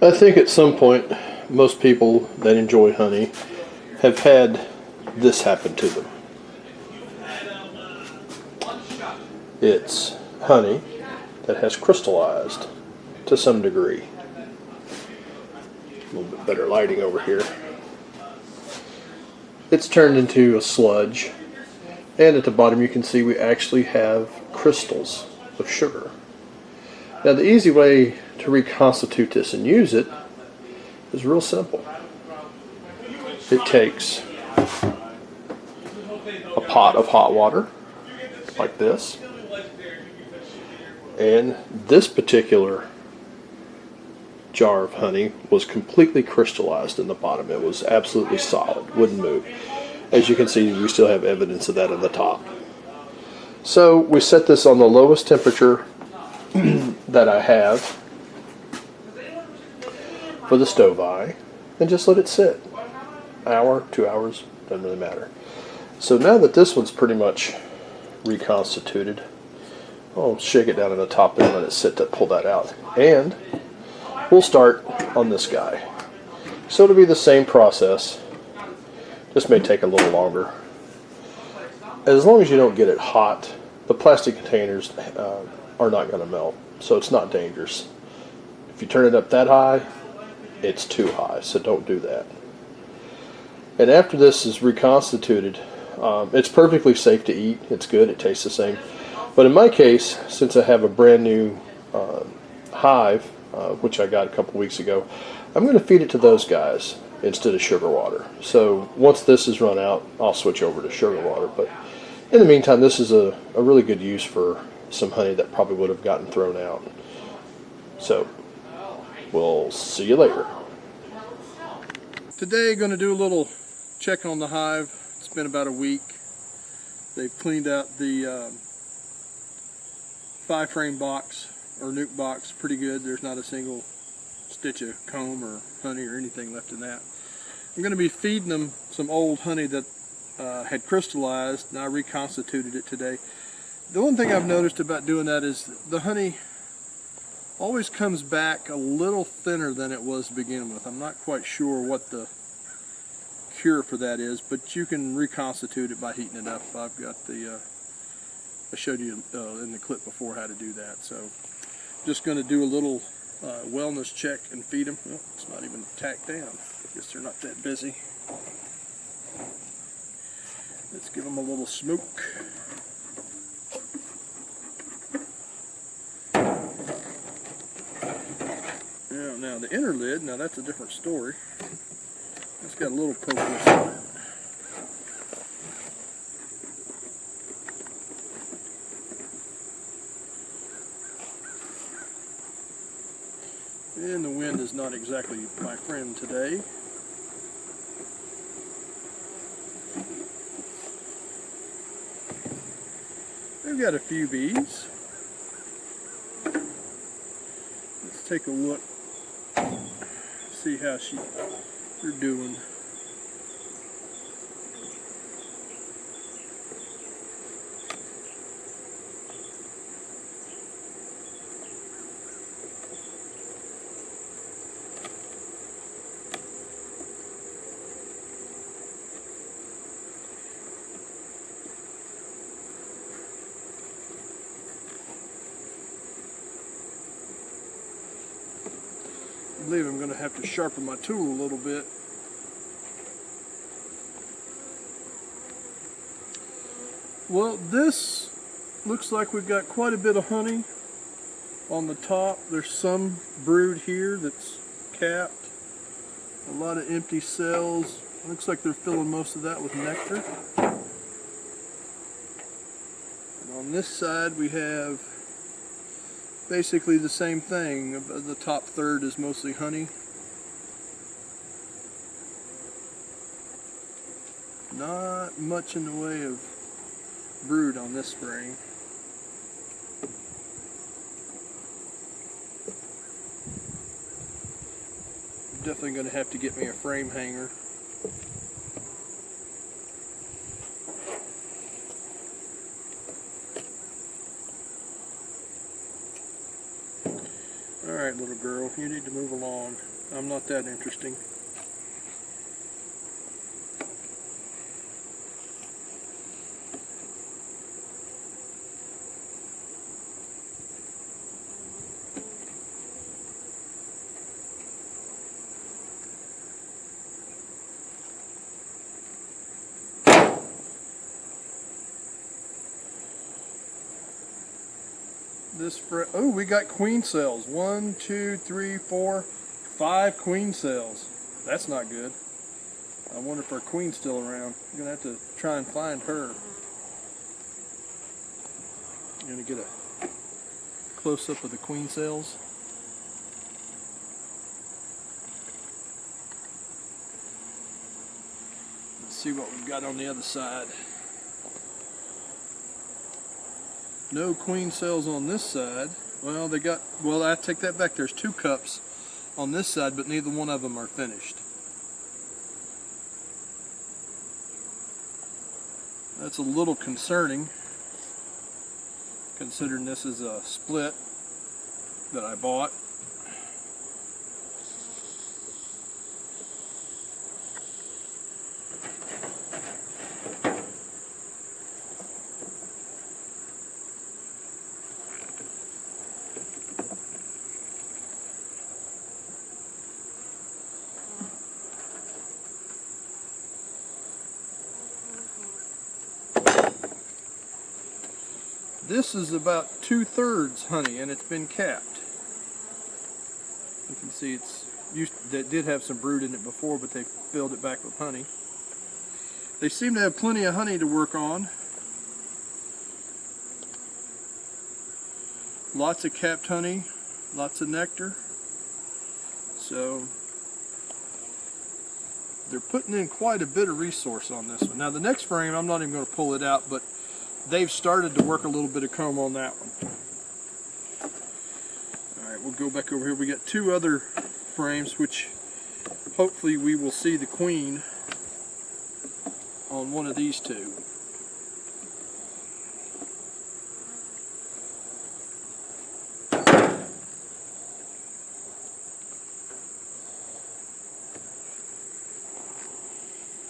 I think at some point, most people that enjoy honey have had this happen to them. It's honey that has crystallized to some degree. A little bit better lighting over here. It's turned into a sludge, and at the bottom you can see we actually have crystals of sugar. Now the easy way to reconstitute this and use it is real simple. It takes a pot of hot water like this, and this particular jar of honey was completely crystallized in the bottom. It was absolutely solid, wouldn't move. As you can see, we still have evidence of that in the top. So we set this on the lowest temperature that I have for the stove eye and just let it sit. Hour, 2 hours, doesn't really matter. So now that this one's pretty much reconstituted, I'll shake it down in the top and let it sit to pull that out. And we'll start on this guy. So it'll be the same process. This may take a little longer. As long as you don't get it hot, the plastic containers are not going to melt, so it's not dangerous. If you turn it up that high, it's too high, so don't do that. And after this is reconstituted, it's perfectly safe to eat. It's good, it tastes the same. But in my case, since I have a brand new hive, which I got a couple weeks ago, I'm going to feed it to those guys instead of sugar water. So once this is run out, I'll switch over to sugar water. But in the meantime, this is a really good use for some honey that probably would have gotten thrown out. So we'll see you later. Today, going to do a little check on the hive. It's been about a week. They've cleaned out the 5-frame box or nuke box pretty good. There's not a single stitch of comb or honey or anything left in that. I'm going to be feeding them some old honey that had crystallized, and I reconstituted it today. The one thing I've noticed about doing that is the honey always comes back a little thinner than it was to begin with. I'm not quite sure what the cure for that is, but you can reconstitute it by heating it up. I've got the I showed you in the clip before how to do that. So just going to do a little wellness check and feed them. Well, it's not even tacked down. I guess they're not that busy. Let's give them a little smoke. Now the inner lid, now that's a different story. It's got a little poke on it. And the wind is not exactly my friend today. We've got a few bees. Let's take a look, see how they're doing. I believe I'm going to have to sharpen my tool a little bit. Well, this looks like we've got quite a bit of honey on the top. There's some brood here that's capped. A lot of empty cells. Looks like they're filling most of that with nectar. And on this side we have basically the same thing. The top third is mostly honey. Not much in the way of brood on this frame. I'm definitely going to have to get me a frame hanger. Alright, Alright, little girl, you need to move along. I'm not that interesting. Oh, we got queen cells. 1, 2, 3, 4, 5 queen cells. That's not good. I wonder if our queen's still around. I'm gonna have to try and find her. I'm gonna get a close up of the queen cells. Let's see what we've got on the other side. No queen cells on this side. Well, I take that back. There's 2 cups on this side, but neither one of them are finished. That's a little concerning, considering this is a split that I bought. This is about 2/3 honey, and it's been capped. You can see that did have some brood in it before, but they filled it back with honey. They seem to have plenty of honey to work on. Lots of capped honey, lots of nectar. So they're putting in quite a bit of resource on this one. Now the next frame, I'm not even going to pull it out, but they've started to work a little bit of comb on that one. Alright, we'll go back over here. We got 2 other frames, which hopefully we will see the queen on one of these 2.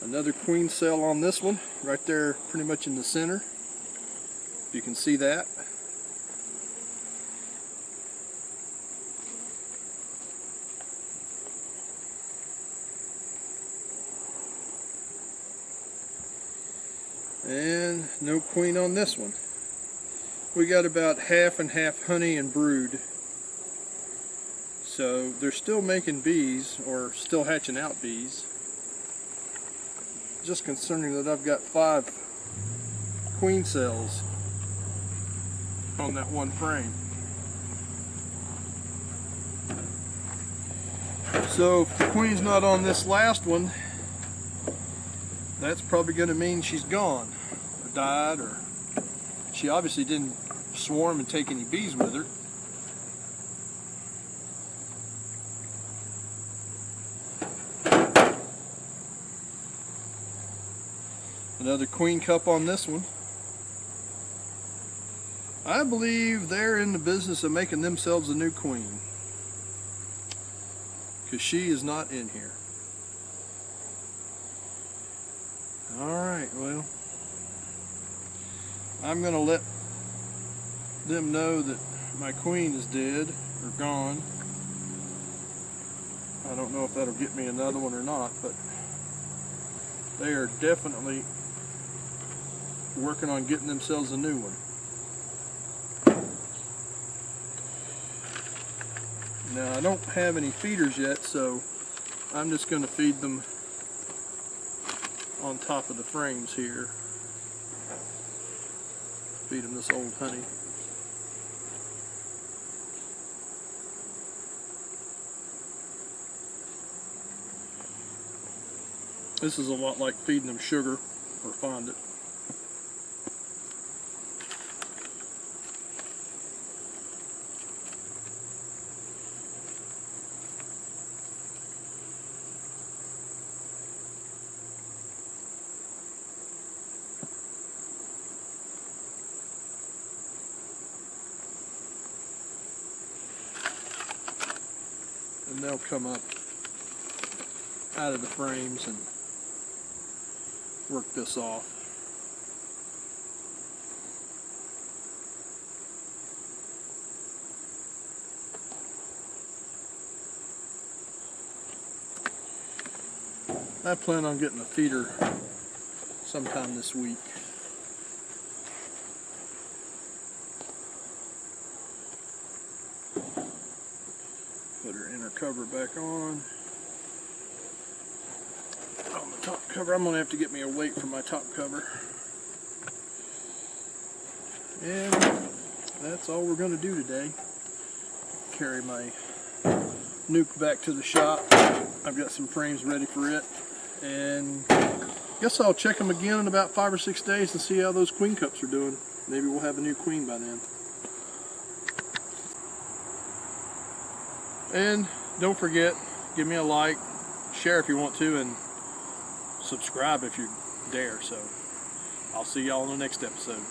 Another queen cell on this one, right there pretty much in the center. You can see that. And no queen on this one. We got about half and half honey and brood. So they're still making bees, or still hatching out bees. Just concerning that I've got 5 queen cells on that one frame. So if the queen's not on this last one, that's probably going to mean she's gone or died, or she obviously didn't swarm and take any bees with her. Another queen cup on this one. I believe they're in the business of making themselves a new queen, because she is not in here. Alright, well, I'm going to let them know that my queen is dead or gone. I don't know if that'll get me another one or not, but they are definitely working on getting themselves a new one. Now I don't have any feeders yet, so I'm just going to feed them on top of the frames here. Feed them this old honey. This is a lot like feeding them sugar or fondant. and they'll come up out of the frames and work this off. I plan on getting a feeder sometime this week. Put her inner cover back on the top cover. I'm going to have to get me a weight for my top cover. And that's all we're going to do today. Carry my nuke back to the shop. I've got some frames ready for it. And I guess I'll check them again in about 5 or 6 days and see how those queen cups are doing. Maybe we'll have a new queen by then. And don't forget, give me a like, share if you want to, and subscribe if you dare. So I'll see y'all in the next episode.